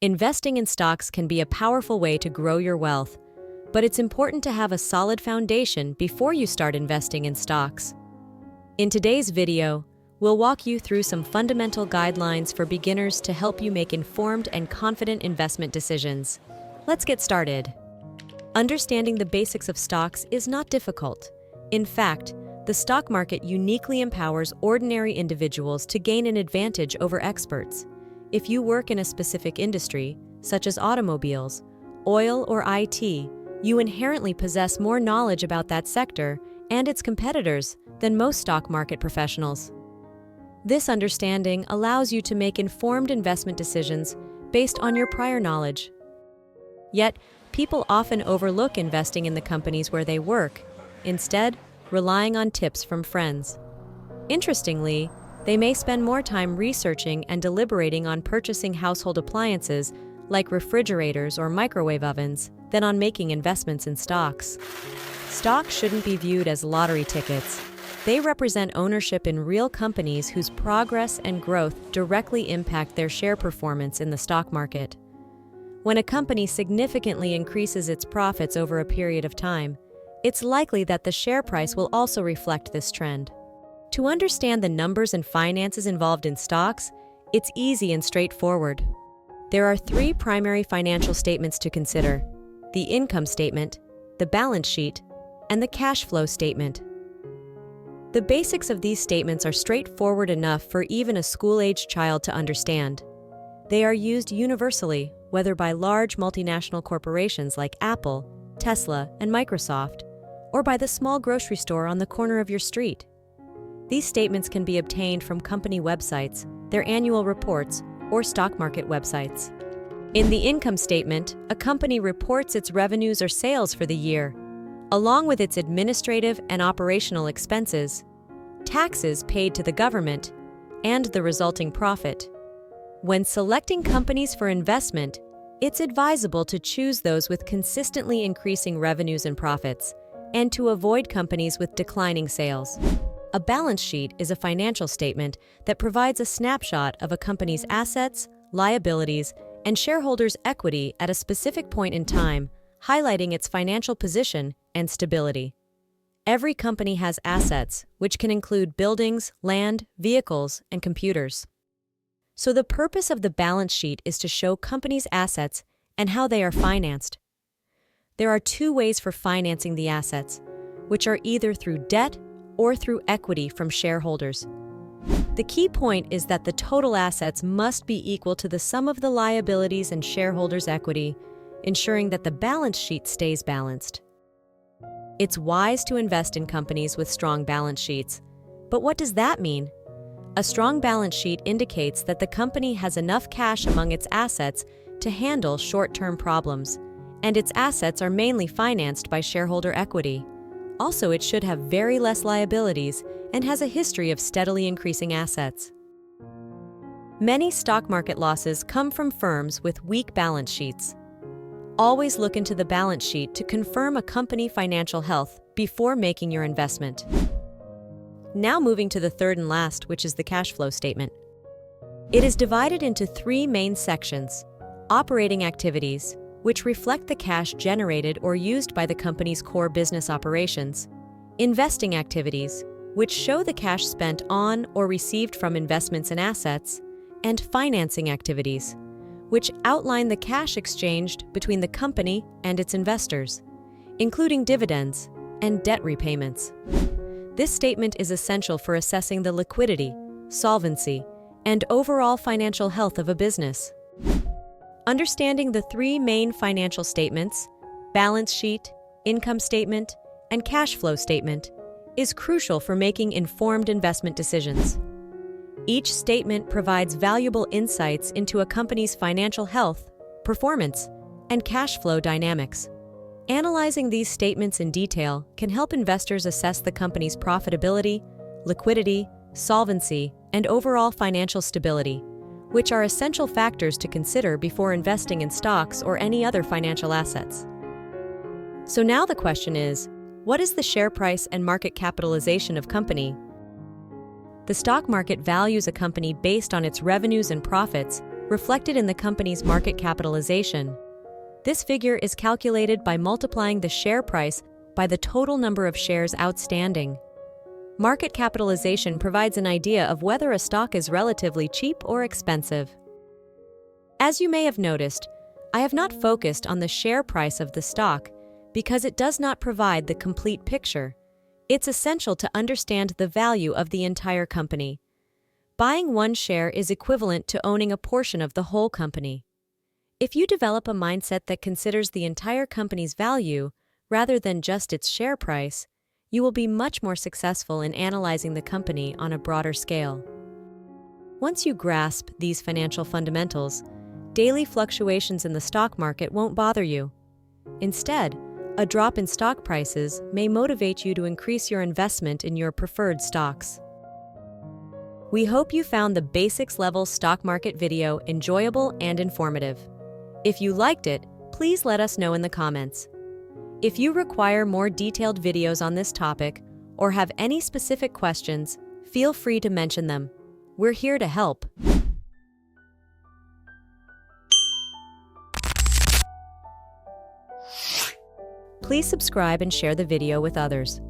Investing in stocks can be a powerful way to grow your wealth, but it's important to have a solid foundation before you start investing in stocks. In today's video, we'll walk you through some fundamental guidelines for beginners to help you make informed and confident investment decisions. Let's get started. Understanding the basics of stocks is not difficult. In fact, the stock market uniquely empowers ordinary individuals to gain an advantage over experts. If you work in a specific industry, such as automobiles, oil, or IT, you inherently possess more knowledge about that sector and its competitors than most stock market professionals. This understanding allows you to make informed investment decisions based on your prior knowledge. Yet, people often overlook investing in the companies where they work, instead relying on tips from friends. Interestingly, they may spend more time researching and deliberating on purchasing household appliances like refrigerators or microwave ovens than on making investments in stocks. Stocks shouldn't be viewed as lottery tickets. They represent ownership in real companies whose progress and growth directly impact their share performance in the stock market. When a company significantly increases its profits over a period of time, it's likely that the share price will also reflect this trend. To understand the numbers and finances involved in stocks, it's easy and straightforward. There are three primary financial statements to consider: the income statement, the balance sheet, and the cash flow statement. The basics of these statements are straightforward enough for even a school-aged child to understand. They are used universally, whether by large multinational corporations like Apple, Tesla, and Microsoft, or by the small grocery store on the corner of your street. These statements can be obtained from company websites, their annual reports, or stock market websites. In the income statement, a company reports its revenues or sales for the year, along with its administrative and operational expenses, taxes paid to the government, and the resulting profit. When selecting companies for investment, it's advisable to choose those with consistently increasing revenues and profits, and to avoid companies with declining sales. A balance sheet is a financial statement that provides a snapshot of a company's assets, liabilities, and shareholders' equity at a specific point in time, highlighting its financial position and stability. Every company has assets, which can include buildings, land, vehicles, and computers. So the purpose of the balance sheet is to show companies' assets and how they are financed. There are two ways for financing the assets, which are either through debt or through equity from shareholders. The key point is that the total assets must be equal to the sum of the liabilities and shareholders' equity, ensuring that the balance sheet stays balanced. It's wise to invest in companies with strong balance sheets. But what does that mean? A strong balance sheet indicates that the company has enough cash among its assets to handle short-term problems, and its assets are mainly financed by shareholder equity. Also, it should have very less liabilities and has a history of steadily increasing assets. Many stock market losses come from firms with weak balance sheets. Always look into the balance sheet to confirm a company financial health before making your investment. Now moving to the third and last, which is the cash flow statement. It is divided into three main sections: operating activities, which reflect the cash generated or used by the company's core business operations; investing activities, which show the cash spent on or received from investments in assets; and financing activities, which outline the cash exchanged between the company and its investors, including dividends and debt repayments. This statement is essential for assessing the liquidity, solvency, and overall financial health of a business. Understanding the three main financial statements, balance sheet, income statement, and cash flow statement, is crucial for making informed investment decisions. Each statement provides valuable insights into a company's financial health, performance, and cash flow dynamics. Analyzing these statements in detail can help investors assess the company's profitability, liquidity, solvency, and overall financial stability, which are essential factors to consider before investing in stocks or any other financial assets. So now the question is, what is the share price and market capitalization of company? The stock market values a company based on its revenues and profits reflected in the company's market capitalization. This figure is calculated by multiplying the share price by the total number of shares outstanding. Market capitalization provides an idea of whether a stock is relatively cheap or expensive. As you may have noticed, I have not focused on the share price of the stock because it does not provide the complete picture. It's essential to understand the value of the entire company. Buying one share is equivalent to owning a portion of the whole company. If you develop a mindset that considers the entire company's value rather than just its share price, you will be much more successful in analyzing the company on a broader scale. Once you grasp these financial fundamentals, daily fluctuations in the stock market won't bother you. Instead, a drop in stock prices may motivate you to increase your investment in your preferred stocks. We hope you found the basics level stock market video enjoyable and informative. If you liked it, please let us know in the comments. If you require more detailed videos on this topic or have any specific questions, feel free to mention them. We're here to help. Please subscribe and share the video with others.